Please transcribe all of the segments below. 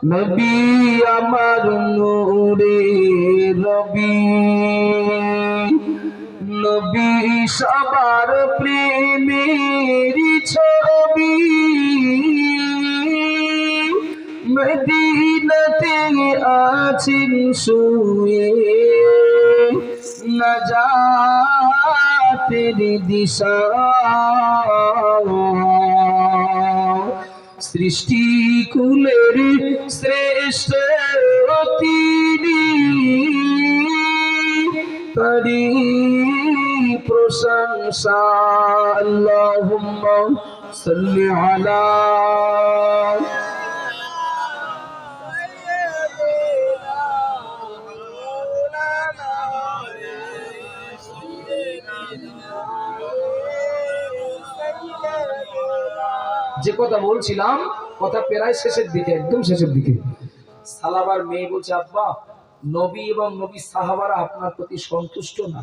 নবী আমার নূরে রবি, নবী সবার প্রেমের ছবি, মদিনাতে আছেন শুয়ে, নাজাতের দিশা, সৃষ্টি কুলের শ্রেষ্ঠ তিনি, তারি প্রশংসা। আল্লাহুম্মা সাল্লি আলা যে কথা বলছিলাম, কথা প্রায় শেষের দিকে, একদম শেষের দিকে। সালাবার মেয়ে বলছে, আব্বা নবী এবং নবী সাহাবারা আপনার প্রতি সন্তুষ্ট না,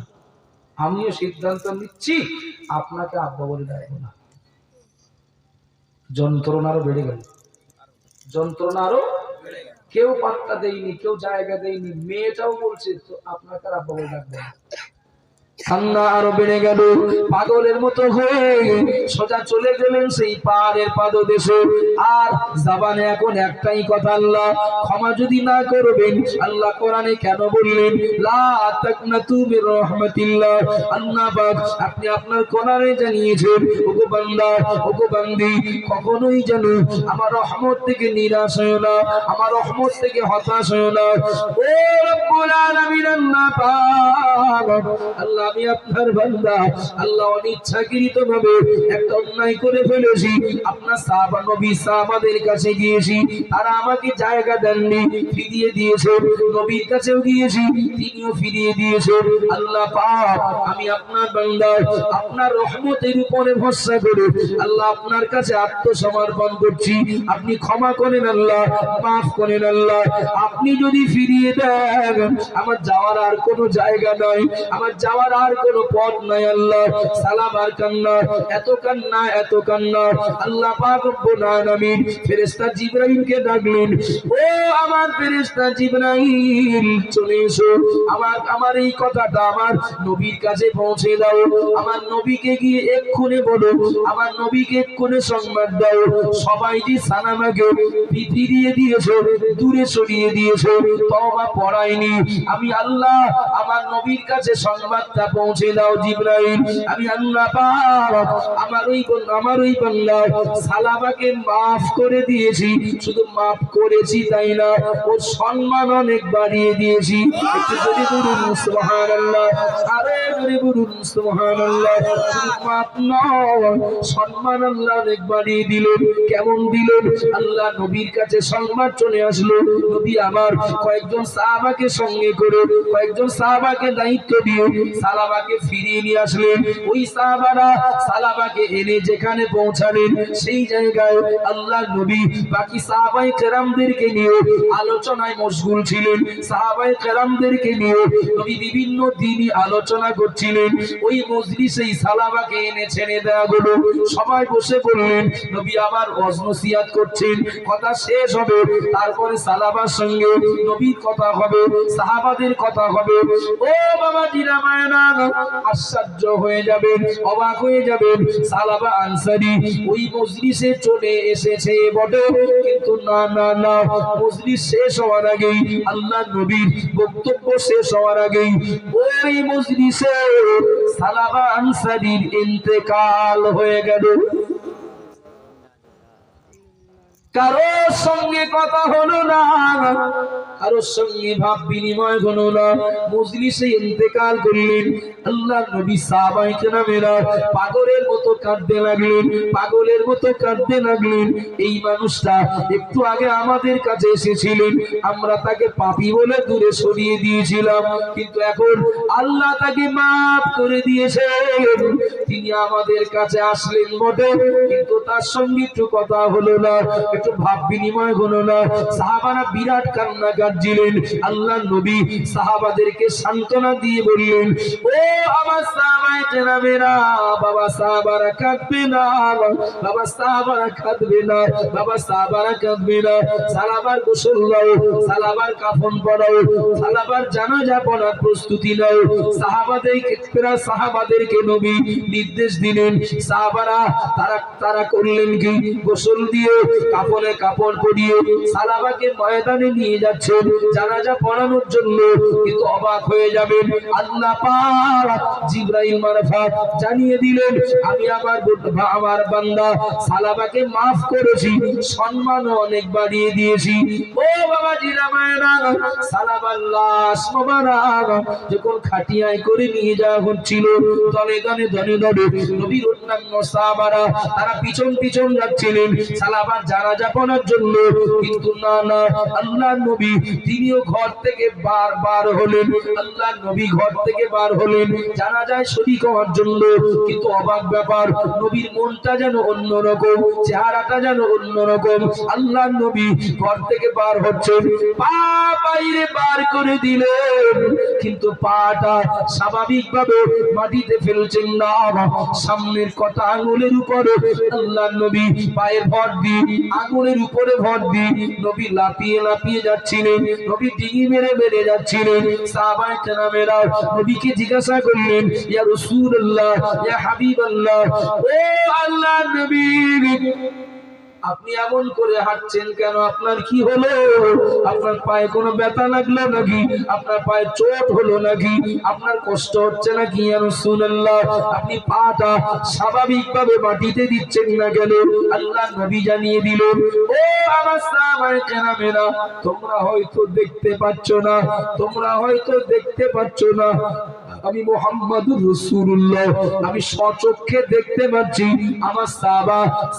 আমিও সিদ্ধান্ত নিচ্ছি আপনাকে আব্বা বলে ডাকবো না। যন্ত্রণা আরো বেড়ে গেল, যন্ত্রণা আরো কেউ পাত্তা দেয়নি, কেউ জায়গা দেয়নি। মেয়েটাও বলছে তো আপনাকে আর আব্বা বলে ডাকবো না। কান্না আরো বেড়ে গেল, পাগলের মতো হয়ে সোজা চলে গেলেন সেই পাহাড়ের পাদদেশে। আর জাবানে এখন একটাই কথা, আল্লাহ ক্ষমা যদি না করবেন, আল্লাহ কোরআনে কেন বললেন লা তাকনাতু মির রাহমাতিল্লাহ। আল্লাহ পাক আপনি আপনার কোরআনে জানিয়েছেন, ওগো বান্দা ওগো বান্দি, কখনোই যেন আমার রহমত থেকে নিরাশ হয়ো না, আমার রহমত থেকে হতাশ হয়ো না। ও রব্বুল আলামিন, আল্লাহ পাক আল্লাহ আমি আপনার বান্দা, আল্লাহ অনিচ্ছাকৃত ভাবে একটা অন্যায় করে ফেলেছি। আপনার সাহাবা নবী সাহাবাদের কাছে গিয়েছি, তারা আমাকে জায়গা দেননি, ফিরিয়ে দিয়েছে। নবীর কাছেও গিয়েছি, তিনিও ফিরিয়ে দিয়েছে। আল্লাহ পাক আমি আপনার বান্দা, আপনার রহমতের উপরে ভরসা করে আল্লাহ আপনার কাছে আত্মসমর্পণ করছি। আপনি ক্ষমা করেন আল্লাহ, মাফ করেন আল্লাহ। আপনি যদি ফিরিয়ে দেন, আমার যাওয়ার আর কোনো জায়গা নাই, আমার যাওয়ার আর কোনো পথ নাই আল্লাহ। সালাবার কান্না, এত কান্না, এত কান্না। আল্লাহ পাক রব্বুল আলামিন ফেরেশতা জিবরাইলকে ডাকলেন, ও আমার ফেরেশতা জিবরাইল চলে এসো, আমার এই কথাটা আমার নবীর কাছে পৌঁছে দাও। আমার নবীকে গিয়ে এক্ষুনি বলো, আমার নবীকে এক্ষুনি সংবাদ দাও, সবাই যে সানামাকে ফিরিয়ে দিয়েছো, দূরে সরিয়ে দিয়েছো, তওবা পড়ায়নি, আমি আল্লাহ আমার নবীর কাছে সংবাদটা পৌঁছে দাও জিবরাইল। আমি আল্লাহ পাক আমার ওই বান্দা সালামাকে মাফ করে দিয়েছি, শুধু মাফ করেছি তাই না, ওর সম্মান অনেক বাড়িয়ে দিয়েছি। একটু যদি বলুন সুবহানাল্লাহ, আরে যদি বলুন সুবহানাল্লাহ। শুধু মাফ নয়, সম্মান আল্লাহ অনেক বাড়িয়ে দিলেন। কেমন দিলেন? আল্লাহ নবীর কাছে সংবাদ চলে আসলো, নবী আমার কয়েকজন সাহাবাকে সঙ্গে করে, কয়েকজন সাহাবাকে দায়িত্ব দিয়ে সালামাকে ফিরিয়ে নিয়ে আসলেন। ওই সাহাবারা সালামাকে এনে যেখানে পৌঁছালেন, সেই জায়গায় আল্লাহ নবী বাকি সাহাবায়ে কেরামদেরকে নিয়ে আলোচনায় মশগুল ছিলেন। সাহাবায়ে কেরামদেরকে নিয়ে নবী বিভিন্ন দিনই আলোচনা করছিলেন। ওই মজলিসেই সালামাকে এনে ছেড়ে দেওয়া হলো। সবাই বসে বললেন, নবী আবার ওয়াজ নসিহত করছেন, কথা শেষ হবে, তারপরে সালামার সঙ্গে নবীর কথা হবে, সাহাবাদের কথা হবে। ও বাবা জিরা মায়না, আশ্চর্য হয়ে যাবেন, অবাক হয়ে যাবেন। সালাবা আনসারী ওই মজলিসে চলে এসেছে বটে, কিন্তু না না না, মজলিস শেষ হওয়ার আগেই, আল্লাহ নবীর বক্তব্য শেষ হওয়ার আগেই ওই মজলিসে সালাবা আনসারীর ইন্তেকাল হয়ে গেল। কারোর সঙ্গে কথা হলো না, কারোর সঙ্গে ভাব বিনিময় হলো না, মজলিসে ইন্তেকাল করলেন। আল্লাহ নবী সাহাবায়ে কেরামেরা পাগলের মতো কাঁদতে লাগলেন, পাগলের মতো কাঁদতে লাগলেন। এই মানুষটা একটু আগে আমাদের কাছে এসেছিলেন, আমরা তাকে পাপী বলে দূরে সরিয়ে দিয়েছিলাম, কিন্তু এখন আল্লাহ তাকে মাফ করে দিয়েছেন। তিনি আমাদের কাছে আসলেন বটে, কিন্তু তার সঙ্গে একটু কথা হলো না, একটু ভাব বিনিময় হলো না। সাহাবারা বিরাট কান্না কাটছিলেন। আল্লাহ নবী সাহাবাদেরকে সান্ত্বনা দিয়ে বললেন, ও আমার সাহাবায়ে কেরামেরা, বাবা সাহাবারা কাঁদবে না, বাবা সাহাবারা কাঁদবে না, বাবা সাহাবারা কাঁদবে না। সাহাবার গোসল নাও, সাহাবার কাফন পরাও, সাহাবার জানাজা পড়ার প্রস্তুতি নাও। সাহাবাদেরকে নবী নির্দেশ দিলেন। সাহাবারা তারা করলেন কি, গোসল দিয়ে কাফনে কাপড় পরিয়ে সাহাবাকে ময়দানে নিয়ে যাচ্ছেন জানাজা পড়ানোর জন্য। কিন্তু অবাক হয়ে যাবেন, আল্লাহ পাক জিবরাইল মারফত জানিয়ে দিলেন, আমি আমার বান্দা সালাবাকে maaf করেছি, সম্মান অনেক বাড়িয়ে দিয়েছি। ও বাবা জিরামায়না, সালাবার লাশ মোবারক যখন খাটিয়ায় করে নিয়ে যাওয়া হচ্ছিল, দলে দলে দলে দলে নবীর অন্যান্য সাহাবারা তারা পিছন পিছন যাচ্ছিলেন সালাবার জানাজা পড়ার জন্য। কিন্তু না না, আল্লাহ নবী তিনিও ঘর থেকে বার হলেন। আল্লাহ নবী ঘর থেকে বার হলেন জানাজায় শরীক হওয়ার জন্য। কিন্তু অবাক ব্যাপার, নবীর মনটা যেন অন্যরকম, চেহারাটা যেন অন্যরকম। আল্লাহ নবী ঘর থেকে বার হচ্ছেন, পা বাইরে বার করে দিলেন, কিন্তু পাটা স্বাভাবিকভাবে মাটিতে ফেলছেন না। সামনের কটা আঙুলের উপরে আল্লাহ নবী পায়ের ভর দিয়ে, আঙুলের উপরে ভর দিয়ে নবী লাফিয়ে লাফিয়ে যাচ্ছিলেন, নবী ডিঙি মেরে মেরে যাচ্ছিলেন। সাহাবায়ে কেরামেরা নবীকে জিজ্ঞাসা করলেন, ইয়া রাসূলুল্লাহ, ইয়া হাবিবাল্লাহ, ও আল্লাহর নবী, আপনি এমন করে হাঁটছেন কেন? আপনার কি হলো? আপনার পায়ে কোনো ব্যথা লাগলো নাকি? আপনার পায়ে চোট হলো নাকি? আপনার কষ্ট হচ্ছে নাকি? ইয়া রাসূলুল্লাহ, আপনি পাটা স্বাভাবিকভাবে মাটিতে দিচ্ছেন না কেন? আল্লাহ নবী জানিয়ে দিলেন, ও আমার সাহাবায়ে কেরামেরা, তোমরা হয়তো দেখতে পাচ্ছ না, তোমরা হয়তো দেখতে পাচ্ছ না, আমি মুহাম্মাদুর রাসূলুল্লাহ, আমি স্বচক্ষে দেখতে পাচ্ছি আমার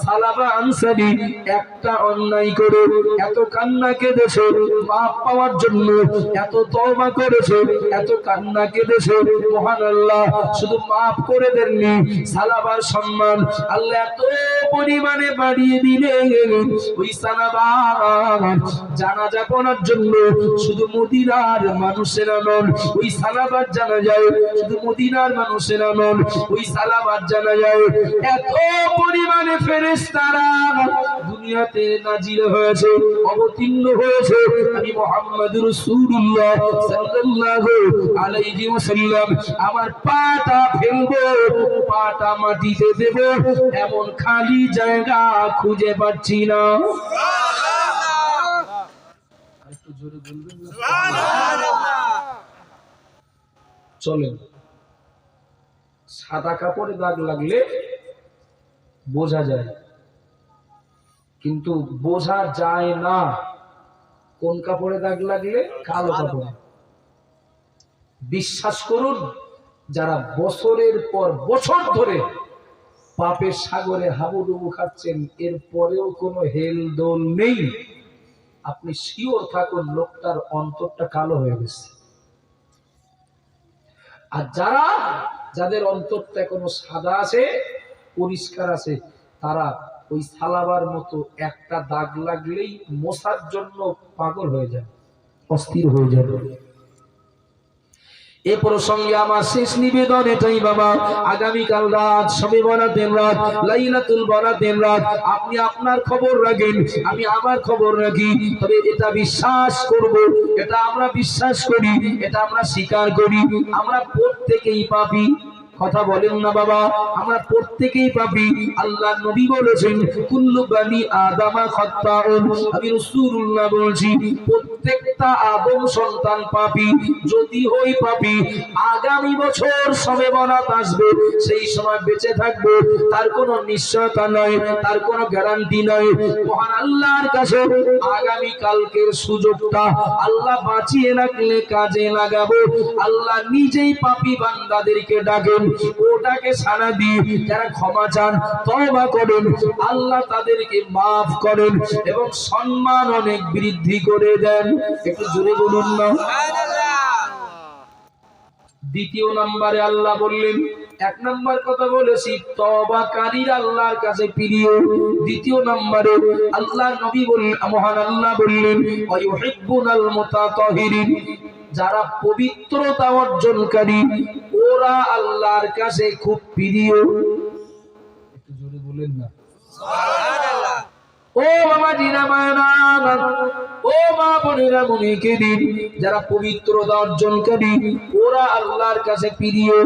সালাবা আনসারী একটা অন্যায় করে এত কান্না কেঁদেছে মাফ পাওয়ার জন্য, এত তওবা করেছে, এত কান্না কেঁদেছে। মহান আল্লাহ শুধু মাফ করে দেননি, সালাবার সম্মান আল্লাহ এত পরিমাণে বাড়িয়ে দিলেন। ওই সালাবা জানাজা পড়ার জন্য শুধু মদিনার মানুষেরা নন, ওই সালাবার জানাজায় শুধু মদিনার মানুষেরা নন, ওই সালাবার জানাজায় এত পরিমাণে ফেরেশতারা দুনিয়াতে নাজিল হয়েছে, অবতীর্ণ হয়েছে। আমি মুহাম্মদুর রাসূলুল্লাহ সাল্লাল্লাহু আলাইহি ওয়াসাল্লাম আমার পাটা ফেলবো, পাটা মাটিতে দেব, এমন খালি জায়গা খুঁজে পাচ্ছি না। একটু জোরে বলবেন না? সুবহানাল্লাহ। চলেন, সাদা কাপড়ে দাগ লাগলে বোঝা যায়, কিন্তু বোঝা যায় না কোন কাপড়ে দাগ লাগলে কালো কাপড়ে। বিশ্বাস করুন, যারা বছরের পর বছর ধরে পাপের সাগরে হাবুডুবু খাচ্ছেন, এর পরেও কোনো হেলদোল নেই, আপনি শিওর থাকুন লোকটার অন্তরটা কালো হয়ে গেছে। আর যাদের অন্তরটা এখনো সাদা আছে, পরিষ্কার আছে, তারা ওই সালাবার মতো একটা দাগ লাগলেই মোছার জন্য পাগল হয়ে যায়, অস্থির হয়ে যাবে। এ প্রসঙ্গে আমার শেষ নিবেদন এটাই বাবা, আগামীকাল রাত শবে বরাতের রাত, লাইলাতুল বরাতের রাত, আপনি আপনার খবর রাখেন, আমি আমার খবর রাখি। তবে এটা বিশ্বাস করব, এটা আমরা বিশ্বাস করি, এটা আমরা স্বীকার করি, আমরা প্রত্যেকেই পাপী। কথা বলেন না বাবা, আমরা প্রত্যেকেই পাপী। আল্লাহ নবী বলেছেন, কুল্লু বানি আদামা খাত্তাউন। আমি রাসূলুল্লাহ বলছি, প্রত্যেকটা আদম সন্তান পাপী। যদি হই পাপী, আগামী বছর শবে বরাত আসবে, সেই সময় বেঁচে থাকবো, তার কোনো নিশ্চয়তা নাই, তার কোনো গ্যারান্টি নাই। মহান আল্লাহর কাছে আগামী কালকের সুযোগটা আল্লাহ বাঁচিয়ে রাখলে কাজে লাগাবো। আল্লাহ নিজেই পাপী বান্দাদেরকে ডাকেন, ওটাকে সাড়া দিয়ে যারা ক্ষমা চান, তওবা করেন, আল্লাহ তাদেরকে মাফ করেন এবং সম্মান অনেক বৃদ্ধি করে দেন। একটু জোরে বলুন না সুবহানাল্লাহ। দ্বিতীয় নম্বরে আল্লাহ বললেন, এক নম্বর কথা বলেছি তওবাকারী আল্লাহর কাছে প্রিয়। দ্বিতীয় নম্বরে আল্লাহর নবী বললেন, মহান আল্লাহ বললেন ওয়ায়ুহিব্বুনাল মুতাতাহিরিন, যারা পবিত্রতা অর্জনকারী ওরা আল্লাহর কাছে খুব প্রিয়। একটু জোরে বলেন না সুবহানাল্লাহ। ও বাবা জিনা মায়না, ও মা বোনেরা মনিকে দিন, যারা পবিত্রতা অর্জনকারী ওরা আল্লাহর কাছে প্রিয়।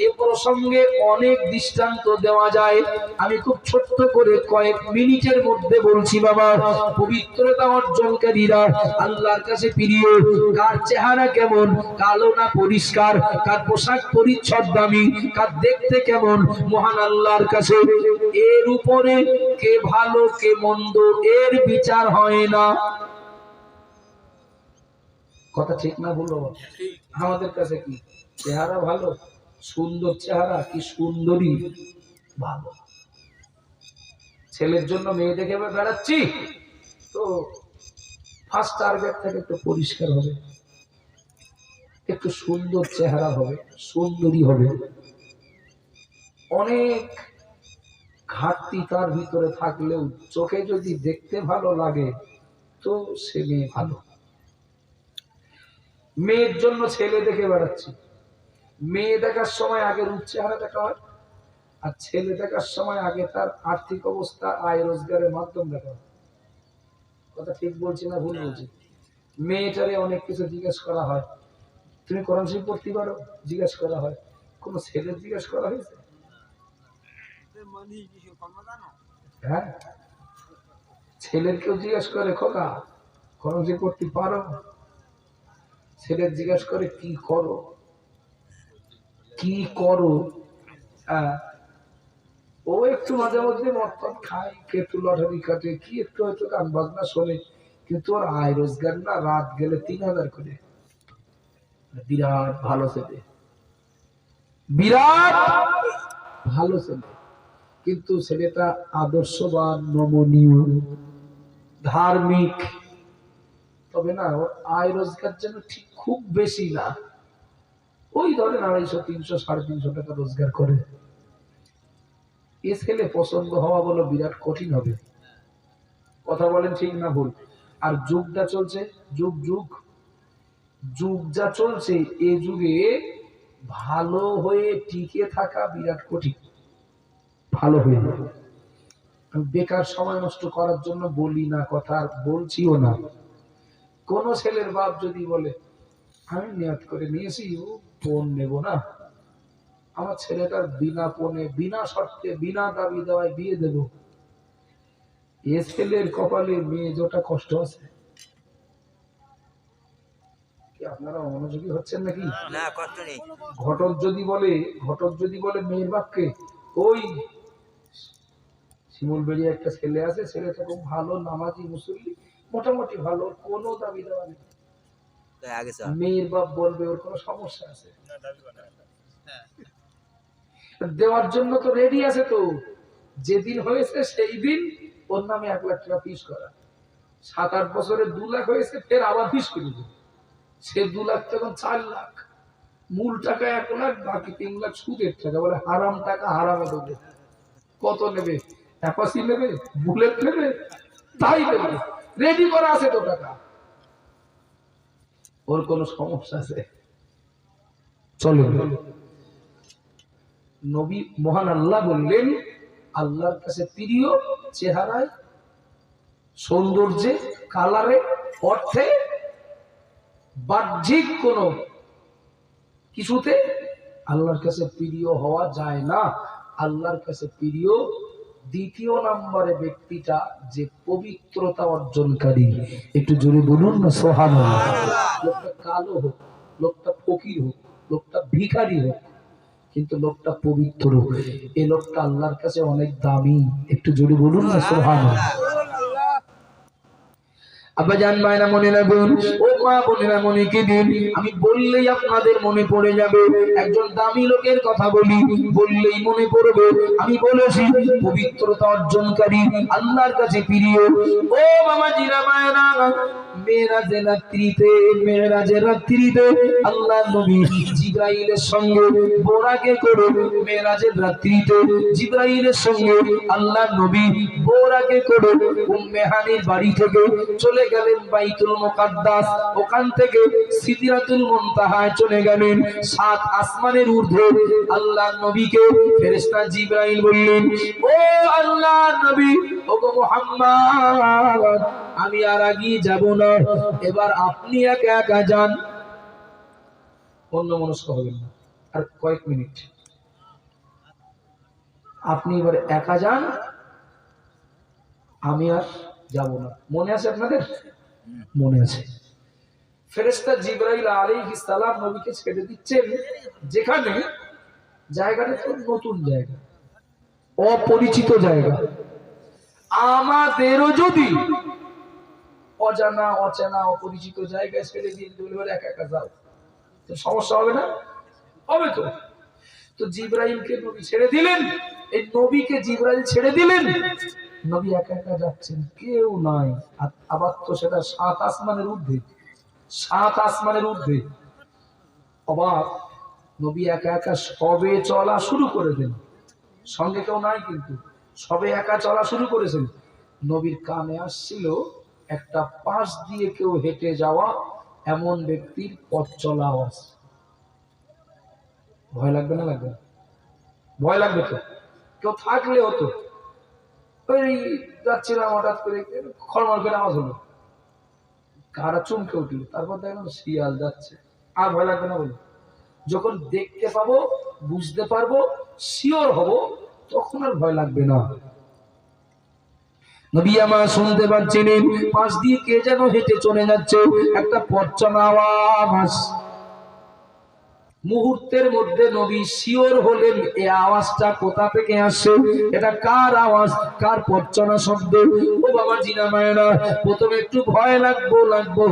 এ প্রসঙ্গে অনেক দৃষ্টান্ত দেওয়া যায়, আমি খুব ছোট্ট করে কয়েক মিনিটের মধ্যে বলছি। বাবা, পবিত্রতা অর্জনকারীরা আল্লাহর কাছে প্রিয়। কার চেহারা কেমন, কালো না পরিষ্কার, কার পোশাক পরিচ্ছদ দামি, কার দেখতে কেমন, মহান আল্লাহর কাছে এর উপরে কে ভালো কে মন্দ এর বিচার হয় না। কথা ঠিক না ভুল? আমাদের কাছে কি চেহারা ভালো, সুন্দর চেহারা কি সুন্দরী ভালো? ছেলের জন্য মেয়ে দেখে বেড়াচ্ছি তো ফার্স্ট টার্গেট থেকে একটু পরিষ্কার হবে, একটু সুন্দর চেহারা হবে, সুন্দরী হবে। অনেক ঘাটতি তার ভিতরে থাকলেও চোখে যদি দেখতে ভালো লাগে তো সে মেয়ে ভালো। মেয়ের জন্য ছেলে দেখে বেড়াচ্ছি, মেয়ে দেখার সময় আগে রূপ চেহারা দেখা হয়, আর ছেলে দেখার সময় আগে তার আর্থিক অবস্থা, আয় রোজগারের মাধ্যম দেখা হয়। কথা ঠিক বলছি না ভুল বলছি? মেয়েটারে অনেক কিছু জিজ্ঞেস করা হয়, তুমি কোরআন শরীফ পড়তে পারো, জিজ্ঞেস করা হয়। কোন ছেলের জিজ্ঞেস করা হয়েছে? হ্যাঁ, ছেলের কেউ জিজ্ঞেস করে খোকা কোরআন শরীফ পড়তে পারো? ছেলের জিজ্ঞেস করে কি করো, কি করো? ও একটু মাঝে মধ্যে মদ খায়, একটু লটারি কাটে, কি একটু হয়তো গান বাজনা শোনে, কিন্তু ওর আয় রোজগার না রাত গেলে 3000 করে। বিরাট ভালো ছেলে, বিরাট ভালো ছেলে, কিন্তু ছেলেটা আদর্শবান, নমনীয়, ধার্মিক। তবে না ওর আয় রোজগার যেন ঠিক খুব বেশি না, ওই ধরেন 250, 300, 350 টাকা রোজগার করে। এ ছেলে পছন্দ হওয়া বলো বিরাট কঠিন হবে। কথা বলেন ঠিক না ভুল? আর যুগটা চলছে, যুগ যুগ যুগ যা চলছে, এ যুগে ভালো হয়ে টিকে থাকা বিরাট কঠিন। ভালো হয়ে বেকার সময় নষ্ট করার জন্য বলি না, কথা বলছিও না। কোন ছেলের বাপ যদি বলে আমি নিয়ত করে নিয়েছি ও ফোন নেব না, আমার ছেলেটার বিনা ফোনে, বিনা শর্তে, বিনা দাবি দেওয়ায় বিয়ে দেব, এ ছেলের কপালে মেয়ে যটা কষ্ট আছে। কি আপনারা মনোযোগী হচ্ছেন নাকি? না, কষ্ট নেই। ঘটক যদি বলে মেয়ের বাপকে, ওই শিমুল বেরিয়ে একটা ছেলে আছে, ছেলেটা খুব ভালো, নামাজি, মুসল্লি, মোটামুটি ভালো, কোনো দাবি দেওয়া নেই। মেয়ের বাপ বলবে ওর কোনো সমস্যা আছে, দেওয়ার জন্য তো রেডি আছে। তো যেদিন হয়েছে সেই দিন ওর নামে 1 লাখ টাকা ফিস করা। 7-8 বছরে 2 লাখ হয়েছে, ফের আবার ফিস করে দেবে। সে 2 লাখ তখন 4 লাখ, মূল টাকা 1 লাখ, বাকি 3 লাখ সুদের টাকা। বলে হারাম টাকা হারামে দেবে। কত নেবে? অ্যাপাসি নেবে, বুলেট নেবে, তাই দেবে, রেডি করা আছে তো টাকা। ওর কোনো সমস্যা আছে? চলো, নবী মহান আল্লাহ বললেন আল্লাহর কাছে প্রিয় চেহারায়, সৌন্দর্যে, কালারে, অর্থে, বাহ্যিক কোন কিছুতে আল্লাহর কাছে প্রিয় হওয়া যায় না। আল্লাহর কাছে প্রিয় দ্বিতীয় নম্বরে ব্যক্তিটা যে পবিত্রতা অর্জনকারী। একটু জোরে বলুন না সুবহানাল্লাহ। লোকটা কালো হোক, লোকটা ফকির হোক, লোকটা ভিখারি হোক, কিন্তু লোকটা পবিত্র, এই লোকটা আল্লাহর কাছে অনেক দামি। একটু জোরে বলুন না সুবহানাল্লাহ। আব্বাজান মায়না মনে রাখুন, ও মা বোনেরা মনে কি দিন, আমি বললেই আপনাদের মনে পড়ে যাবে। একজন দামি লোকের কথা বলি, বললেই মনে পড়বে। আমি বলেছি পবিত্রতা অর্জনকারী, আল্লাহর কাছে প্রিয়। ও বাবা জিরা মায়েরা, মেরাজের রাত্রিতে আল্লাহর নবী জিবরাইলের সঙ্গে বোরাকে করে, মেরাজের রাত্রিতে জিবরাইলের সঙ্গে আল্লাহর নবী বোরাকে করে উম্মে হানির বাড়ি থেকে চলে গেলেন বাইতুল মুকাদ্দাস। ওখান থেকে সিদরাতুল মুনতাহায় চলে গেলেন। 7 আসমানের ঊর্ধ্বে আল্লাহর নবীকে ফেরেশতা জিবরাইল বললেন, ও আল্লাহর নবী, ও গো মুহাম্মদ, আমি আর আগিয়ে যাব না, এবার আপনি একা একা যান। অন্যমনস্ক হবেন না, আর কয়েক মিনিট আপনি এবার একা যান, আমি আর যাব না। মনে আছে আপনাদের? মনে আছে। ফেরেশতা জিবরাইল আলাইহিস সালাম নবীকে ছেড়ে দিচ্ছেন যেখানে, জায়গাটা তো নতুন জায়গা, অপরিচিত জায়গা। আমাদেরও যদি অজানা অচেনা অপরিচিত জায়গায় ছেড়ে দিয়ে একা একা যাও, তো সমস্যা হবে না? হবে তো। তো জিবরাইলকে নবী ছেড়ে দিলেন, এই নবীকে জিবরাইল ছেড়ে দিলেন, নবী একা একা যাচ্ছেন, কেউ নাই। আবার তো সেটা 7 আসমানের ঊর্ধ্বে, 7 আসমানের ঊর্ধ্বে। অবাক, নবী একা একা সবে চলা শুরু করে দেন, সঙ্গে কেউ নাই, কিন্তু সবে একা চলা শুরু করেছেন। নবীর কানে আসছিল একটা পাশ দিয়ে কেউ হেঁটে যাওয়া এমন ব্যক্তির পথ চলা আওয়াজ। ভয় লাগবে না? লাগবে না? ভয় লাগবে তো। কেউ থাকলে হতো, ওই যাচ্ছিলাম, হঠাৎ করে খড়মড় করে আওয়াজ হলো, কারা চমকে উঠলো, তারপর দেখলাম শিয়াল যাচ্ছে। আর ভয় লাগবে না? বলে যখন দেখতে পাবো, বুঝতে পারবো, শিওর হব, তখন আর ভয় লাগবে না। নবী আমার শুনতে পাচ্ছেন পাশ দিয়ে কে যেন হেঁটে চলে যাচ্ছে, একটা পথ চলা আওয়াজ। মুহূর্তের মধ্যে নবী শিওর হলেন এই আওয়াজটা কোথা থেকে আসছে, এটা কার আওয়াজ, কার পর্চনা শব্দ। ও বাবা জিনা মায়েরা, প্রথমে একটু ভয় লাগবো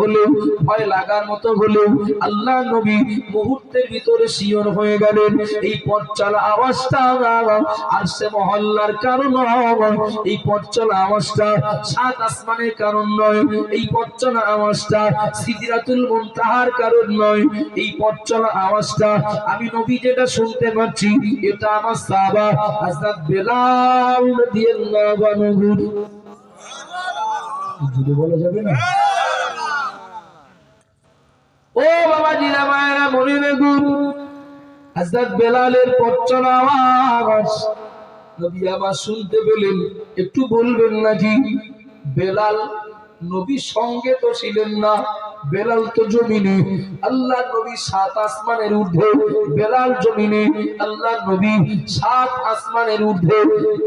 হলেও, ভয় লাগার মতো হলেও আল্লাহ নবী মুহূর্তের ভিতরে শিওর হয়ে গেলেন এই পথ চলা আওয়াজটা আসছে মহল্লার কারণ নয়, এই পথ চলা আওয়াজটা 7 আসমানের কারণ নয়, এই পথ চলা আওয়াজটা সিদরাতুল মুনতাহার কারণ নয়, এই পথ চলা আওয়াজ আমি নবী যেটা শুনতে পাচ্ছি, এটা আমার সাহাবা হযরত বেলাল রাদিয়াল্লাহু আনহু। জুড়ে বলা যাবে না? ও বাবা জিরা মায়েরা, মনে রাখুন হযরত বেলালের পথ চলা আওয়াজ নবী আমার শুনতে পেলেন। একটু বলবেন নাকি, বেলাল নবীর সঙ্গে তো ছিলেন না, বেলাল তো জমিনে, আল্লাহ নবী 7 আসমানের ঊর্ধ্বে, বেলাল জমিনে, আল্লাহ নবী 7 আসমানের ঊর্ধ্বে।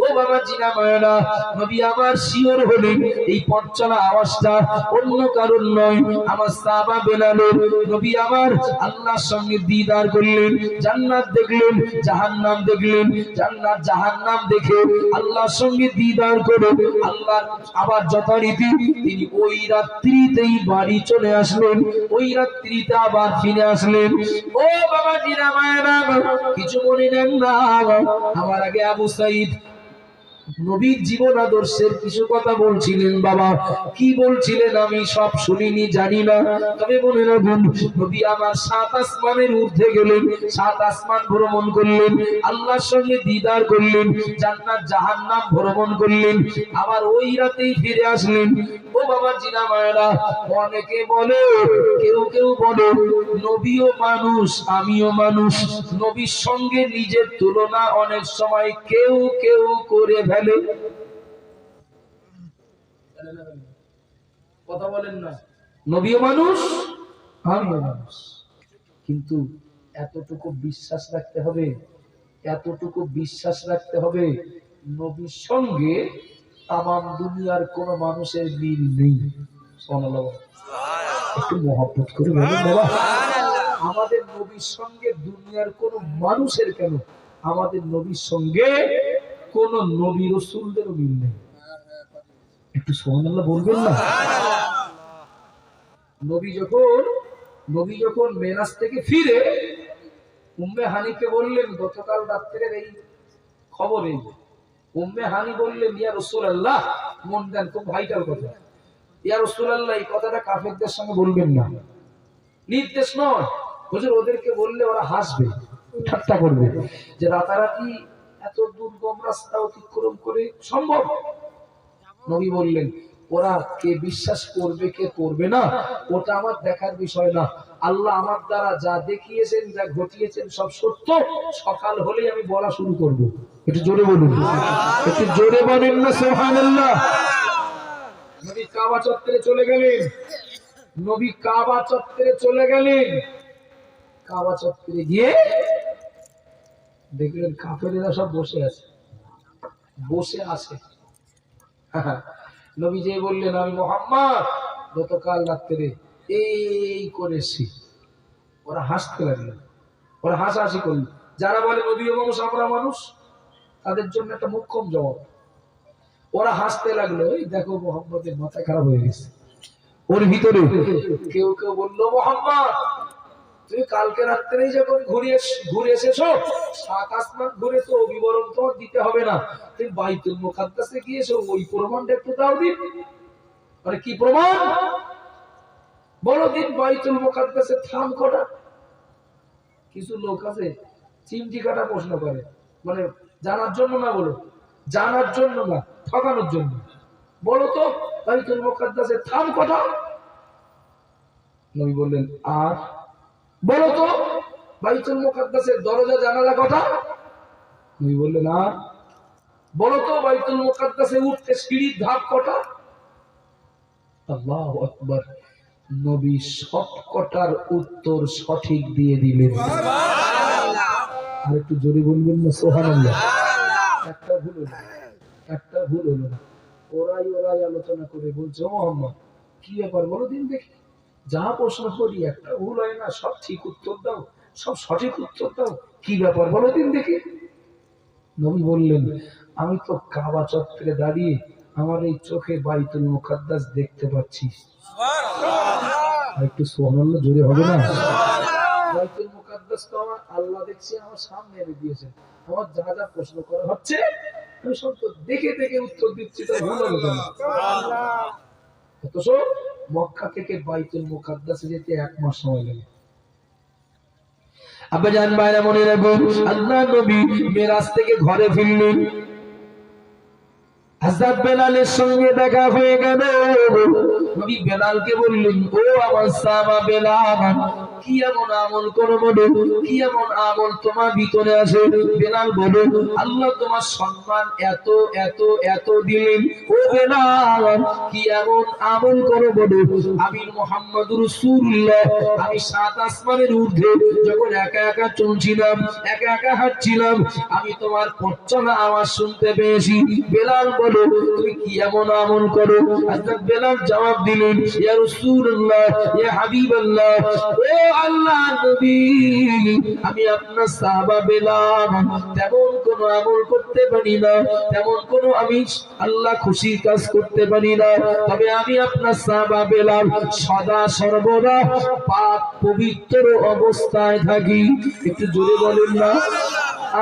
ও বাবা জিনা মায়েরা, নবী আমার শিওর হলেন এই পথ চলা আওয়াজটা অন্য কারণ নয়, আমার সাহাবা বেলালের। নবী আমার আল্লাহর সঙ্গে দিদার করলেন, জান্নাত দেখলেন, জাহান্নাম দেখলেন, জান্নাত জাহান্নাম দেখে আল্লাহর সঙ্গে দিদার করে আল্লাহ আবার যথারীতি তিনি ওই রাত্রিতেই বাড়ি চলে আসলেন, ওই রাত্রিতে আবার ফিরে আসলেন। ও বাবা জিরা মায়েরা, কিছু মনে নেন না, আমার আগে আবু সাইদ নবীর জীবন আদর্শের কিছু কথা বলছিলেন। বাবা কি বলছিলেন আমি সব শুনিনি, জানি না, তবে মনে রাখুন নবী আমার 7 আসমানের ঊর্ধ্বে গেলেন, 7 আসমান ভ্রমণ করলেন, আল্লাহর সঙ্গে দিদার করলেন, জান্নাত জাহান্নাম ভ্রমণ করলেন, আবার ওই রাতেই ফিরে আসলেন। ও বাবা জিনা মায়েরা, অনেকে বলে, কেউ বলে নবীও মানুষ আমিও মানুষ, নবীর সঙ্গে নিজের তুলনা অনেক সময় কেউ করে ফেলে। কথা বলেন না, নবীও মানুষ আমিও মানুষ, কিন্তু এতটুকু বিশ্বাস রাখতে হবে, এতটুকু বিশ্বাস রাখতে হবে, নবীর সঙ্গে তামাম দুনিয়ার কোন মানুষের মিল নেই। সুবহানাল্লাহ, একটু মহব্বত করে বলুন বাবা। আমাদের নবীর সঙ্গে দুনিয়ার কোন মানুষের কেন, আমাদের নবীর সঙ্গে কোন নবী রাসূলদেরও মিল নেই। একটু সুবহানাল্লাহ বলবেন না? নবী যখন মেরাজ থেকে ফিরে উম্মে হানিকে বললেন গতকাল রাত্রের এই খবর এই। উম্মে হানি বললেন ইয়া রাসূলুল্লাহ, মন দেন, খুব ভাইটাল কথা। ইয়া রাসূলুল্লাহ, এই কথাটা কাফেরদের সঙ্গে বলবেন না, নির্দেশ নয়। হুজুর, ওদেরকে বললে ওরা হাসবে, ঠাট্টা করবে যে রাতারাতি এত দুর্গম রাস্তা অতিক্রম করে সম্ভব। নবী বললেন ওরা কে বিশ্বাস করবে কে করবে না ওটা আমার দেখার বিষয় না। আল্লাহ আমার দ্বারা যা দেখিয়েছেন যা ঘটিয়েছেন সব সত্য। সকাল হলেই আমি বলা শুরু করব। একটু জোরে বলুন, একটু জোরে বলেন না সুবহানাল্লাহ। নবী কাবা চত্বরে চলে গেলেন। নবী কাবা চত্বরে চলে গেলেন। কাবা চত্বরে গিয়ে দেখলেন কাফেরেরা সব বসে আছে। নবী যে বললেন আমি মুহাম্মদ গতকাল রাত্রে এই করেছি। ওরা হাসতে লাগলো, ওরা হাসাহাসি করলো। যারা বলে নবী মানুষ আমরা মানুষ, তাদের জন্য একটা মুখ্যম জবাব। ওরা হাসতে লাগলো, এই দেখো মুহাম্মদের মাথা খারাপ হয়ে গেছে। ওর ভিতরে কেউ কেউ বললো মুহাম্মদ তুমি কালকে রাত্রেই যখন ঘুরে এসেছো, সাত আসমান ঘুরেছো, বিবরণ তো দিতে হবে না। তুমি বাইতুল মুকাদ্দাসে গিয়েছো, ওই প্রমাণটা একটু দাও দিন। মানে কি প্রমাণ বলো দিন? বাইতুল মুকাদ্দাসে থাম কটা? কিছু লোক আছে চিমটি কাটা প্রশ্ন করে, মানে জানার জন্য না, বলো জানার জন্য না, ঠকানোর জন্য। বলো তো বাইতুল মুকাদ্দাসে থাম কটা? নবী বললেন আর বলো তো বাইতুল মুকাদ্দাসের দরজা জানালা কটা? নবী বললেন আর বলো তো বাইতুল মুকাদ্দাসে উঠতে সিঁড়ির ধাপ কটা? আল্লাহু আকবার। নবী সবকটার উত্তর সঠিক দিয়ে দিলেন। আর একটু জোরে বলবেন না সুবহানাল্লাহ। একটা ভুল হলো না। ওরাই আলোচনা করে বলছে মুহাম্মদ কি ব্যাপার বলো দিন দেখি, যা প্রশ্ন করি একটা ভুল হয় না, সব ঠিক উত্তর দাও, সব সঠিক উত্তর দাও, কি ব্যাপার বলো দিন দেখি। নবী বললেন আমি তো কাবা চত্বরে দাঁড়িয়ে আমার এই চোখে বাইতুল মুকাদ্দাস দেখতে পাচ্ছি। একটু সুবহানাল্লাহ জোরে হবে না? বাইতুল মুকাদ্দাস তো আমার আল্লাহ দেখছি আমার সামনে এনে দিয়েছেন। আমার যা যা প্রশ্ন করা হচ্ছে আমি সব তো দেখে দেখে উত্তর দিচ্ছি, তাই ভুল হবে কেন? অথচ মক্কা থেকে বাইতুল মুকাদ্দাসে যেতে 1 মাস সময় লাগে। আব্বাজান ভাইরা মনে রাখবেন, আল্লাহর নবী মিরাজ থেকে ঘরে ফিরলেন। হযরত বেলালের সঙ্গে দেখা হয়ে গেল। নবী বেলালকে বললেন ও আমার সাহাবা বেলাল, কি এমন আমল করো বলো, কি এমন আমল তোমার ভিতরে আছে? বেলাল বলে আল্লাহ তোমার সম্মান এত এত এত দিলেন। ও বেলাল কি এমন আমল করো বলো? আমি মুহাম্মদুর রাসূলুল্লাহ, আমি 7 আসমানের ঊর্ধ্বে যখন একা একা চলছিলাম, একা একা হাঁটছিলাম, আমি তোমার পথ চলা আওয়াজ শুনতে পেয়েছি। বেলাল বলে তুমি কি এমন আমল করো? হযরত বেলাল জবাব দিলেন ইয়া রাসূলুল্লাহ, ইয়া হাবিবাল্লাহ, ও আল্লাহর নবী, আমি আপনার সাহাবা বেলাল তেমন কোন আমল করতে পারি না, তেমন কোন আমি আল্লাহ খুশির কাজ করতে পারি না, তবে আমি আপনার সাহাবা বেলাল সদা সর্বদা পাক পবিত্র অবস্থায় থাকি। একটু জোরে বলেন না,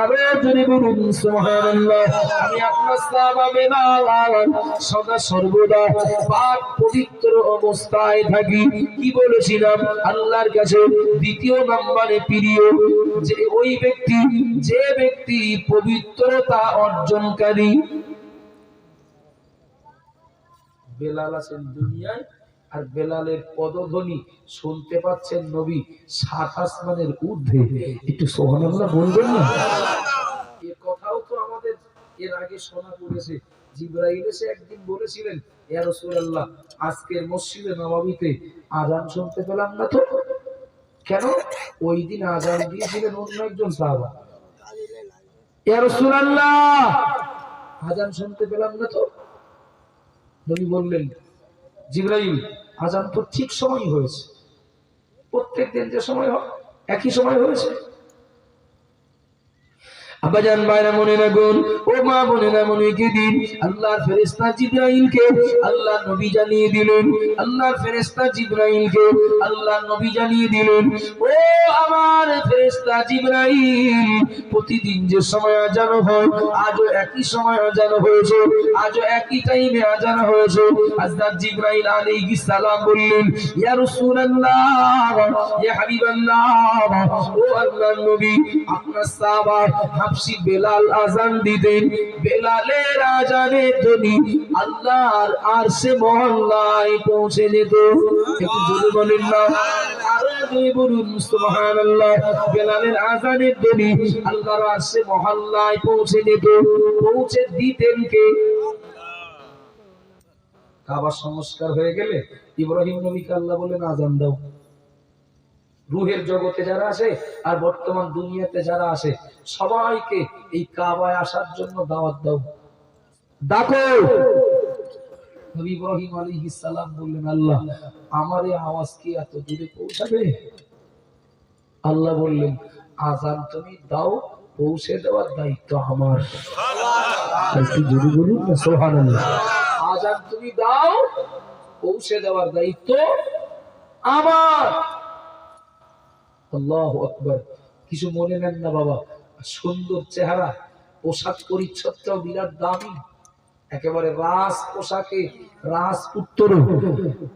আরো জোরে বলুন সুবহানাল্লাহ। আমি আপনার সাহাবা বেলাল সদা সর্বদা পাক পবিত্র অবস্থায় থাকি। কি বলেছিলাম? আল্লাহর কাছে দ্বিতীয় নম্বরে প্রিয় যে ওই ব্যক্তি, যে ব্যক্তি পবিত্রতা অর্জনকারী। বেলাল আছেন দুনিয়ায়, আর বেলালের পদধ্বনি শুনতে পাচ্ছেন নবী 7 আসমানের ঊর্ধ্বে। একটু সুবহানাল্লাহ বলবেন না? এই কথাও তো আমাদের এর আগে শোনা পড়েছে। জিবরাইল এসে একদিন বলেছিলেন ইয়া রাসূলুল্লাহ, আজকের মসজিদে নববীতে আযান শুনতে পেলাম না তো। কেন? ওই দিন আযান দিয়েছিলেন অন্য একজন সাহাবা। ইয়া রাসূলুল্লাহ, আযান শুনতে পেলাম না তো। নবী বললেন জিবরাইল, আযান তো ঠিক সময় হয়েছে, প্রত্যেক দিন যে সময় হয় একই সময় হয়েছে। আব্বাজান ভাইরা মনে রাখুন, ও মা বোনেরা মনে রেখে দিন, আল্লাহর ফেরেশতা জিবরাইলকে আল্লাহর নবী জানিয়ে দিলেন, আল্লাহর ফেরেশতা জিবরাইলকে আল্লাহর নবী জানিয়ে দিলেন, ও আমার ফেরেশতা জিবরাইল, প্রতিদিন যে সময় আজান হয় আজও একই সময় আজান হয়েছে, আজও একই টাইমে আজান হয়েছে। হযরত জিবরাইল আলাইহিস সালাম বললেন, ইয়া রাসূলুল্লাহ, ইয়া হাবিবাল্লাহ, ও আল্লাহর নবী, আপনার সাহাবা হাবশী বেলাল আজান দিতেন, বেলালের আজানের ধ্বনি আল্লাহর আরশে মহল্লায় পৌঁছে যেত। একটু জোরে বলেন না, আরো জোরে বলুন সুবহানাল্লাহ। বেলালের আজানের ধ্বনি আল্লাহর আরশে মহল্লায় পৌঁছে যেত। পৌঁছে দিতেন কে? কাবা সংস্কার হয়ে গেলে ইব্রাহিম নবীকে আল্লাহ বলেন আজান দাও। রুহের জগতে যারা আছে আর বর্তমান দুনিয়াতে যারা আছে সবাইকে এই কাবায় আসার জন্য দাওয়াত দাও, ডাকো। নবী ইব্রাহিম আলাইহিস সালাম বললেন, আল্লাহ আমার এই আওয়াজ কি এত দূরে পৌঁছাবে? আল্লাহ বললেন, আজান তুমি দাও, পৌঁছে দেওয়ার দায়িত্ব আমার। একটু জোরে বলুন না সুবহানাল্লাহ। আজান তুমি দাও, পৌঁছে দেওয়ার দায়িত্ব আমার। আল্লাহু আকবার। কিছু মনে নেন না বাবা, সুন্দর চেহারা, পোশাক পরিচ্ছদটাও বিরাট দামি, একেবারে রাজ পোশাকে রাজপুত্র,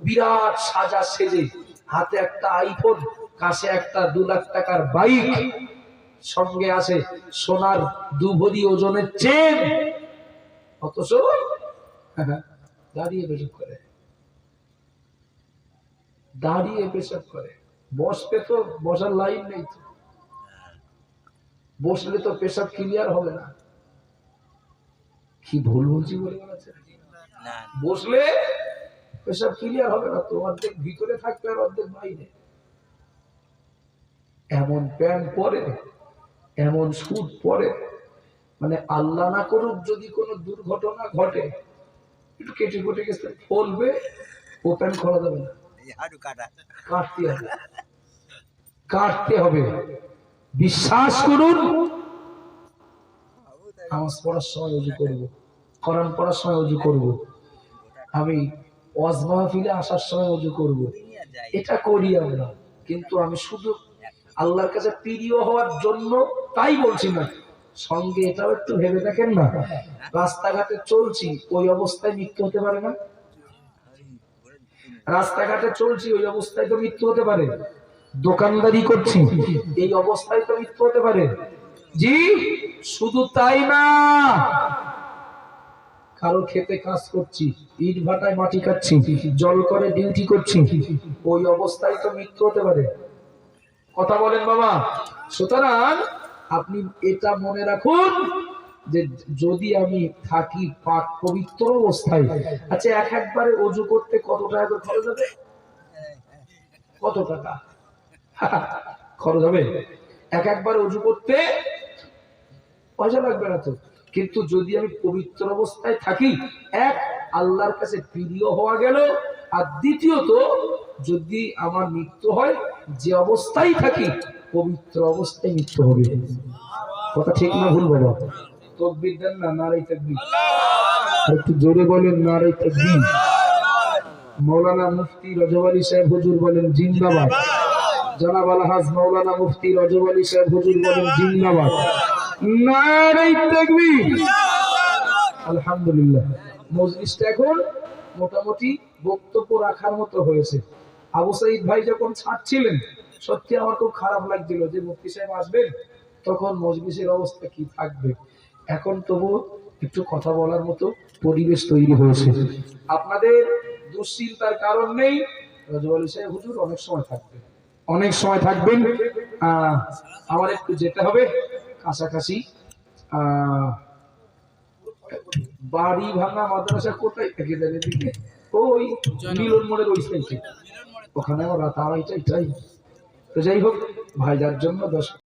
বিরাট সাজা সেজে, হাতে একটা আইফোন, কাছে একটা 2 লাখ টাকার বাইক, সঙ্গে আছে সোনার 2 ভরি ওজনের চেন, অথচ দাঁড়িয়ে পেশাব করে, দাঁড়িয়ে পেশাব করে। বসবে তো বসার লাইন নেই, তো বসলে তো পেশাব ক্লিয়ার হবে না। কি ভুল বলছি বলে মনে হচ্ছে? বসলে পেশাব ক্লিয়ার হবে না, তো অর্ধেক ভিতরে থাকবে আর অর্ধেক বাইরে। এমন প্যান্ট পরে, এমন স্যুট পরে, মানে আল্লাহ না করুক যদি কোনো দুর্ঘটনা ঘটে, একটু কেটে কেটে গেছে ফলবে, ও প্যান্ট খোলা যাবে না, কাটতে হবে, কাটতে হবে। বিশ্বাস করুন, নামাজ পড়ার সময় ওযু করব, কোরআন পড়ার সময় ওযু করব, আমি ওয়াজ মাহফিলে আসার সময় ওযু করব, এটা করি আমরা। কিন্তু আমি শুধু আল্লাহর কাছে প্রিয় হওয়ার জন্য তাই বলছি না, সঙ্গে এটাও একটু ভেবে দেখেন না, রাস্তাঘাটে চলছি ওই অবস্থায় মৃত্যু হতে পারে না? রাস্তাঘাটে চলছি ওই অবস্থায় তো মৃত্যু হতে পারে। দোকানদারি করছি এই অবস্থায় তো মৃত্যু হতে পারে। জি, শুধু তাই না, কারো খেতে কাজ করছি, ইট ভাটায় মাটি কাটছি, জল করে ডিউটি করছি, ওই অবস্থায় তো মৃত্যু হতে পারে। কথা বলেন বাবা। সুতরাং আপনি এটা মনে রাখুন যে যদি আমি থাকি পাক পবিত্র অবস্থায়, আচ্ছা একবারে ওযু করতে কত টাকা করে খরচ হবে? কত টাকা খরচ হবে? একবারে ওযু করতে পয়সা লাগবে না তো। কিন্তু যদি আমি পবিত্র অবস্থায় থাকি, এক আল্লাহর কাছে প্রিয় হওয়া গেল, আর দ্বিতীয়ত যদি আমার মৃত্যু হয় যে অবস্থায় থাকি পবিত্র অবস্থায় মৃত্যু হবে। কথা ঠিক না ভুল বাবা? তাকবীর দেন না, নারে তাকবীর। একটু জোরে বলেন নারে তাকবীর। মাওলানা মুফতি রজব আলী সাহেব হুজুর বলেন জিন্দাবাদ। জনাব আলহাজ মাওলানা মুফতি রজব আলী সাহেব হুজুর বলেন জিন্দাবাদ। নারে তাকবীর। আলহামদুলিল্লাহ, মজলিসটা এখন মোটামুটি বক্তব্য রাখার মতো হয়েছে। আবু সাইদ ভাই যখন ছাড়ছিলেন, সত্যি আমার খুব খারাপ লাগছিল যে মুফতি সাহেব আসবেন, তখন মজলিসের অবস্থা কি থাকবে। এখন তবু একটু কথা বলার মতো পরিবেশ তৈরি হয়েছে। আপনাদের দুশ্চিন্তার কারণ নেই, রজব আলী সাহেব হুজুর অনেক সময় থাকবেন, অনেক সময় থাকবেন। আমার একটু যেতে হবে কাছাকাছি। বাড়ি ভাঙা মাদ্রাসা কোথায় থেকে যাবে? ওই মিলন মোড়ের ওই সাইডে, ওখানে আমার রাত আড়াইটাই চাই। তো যাই হোক, ভাইজার জন্য 10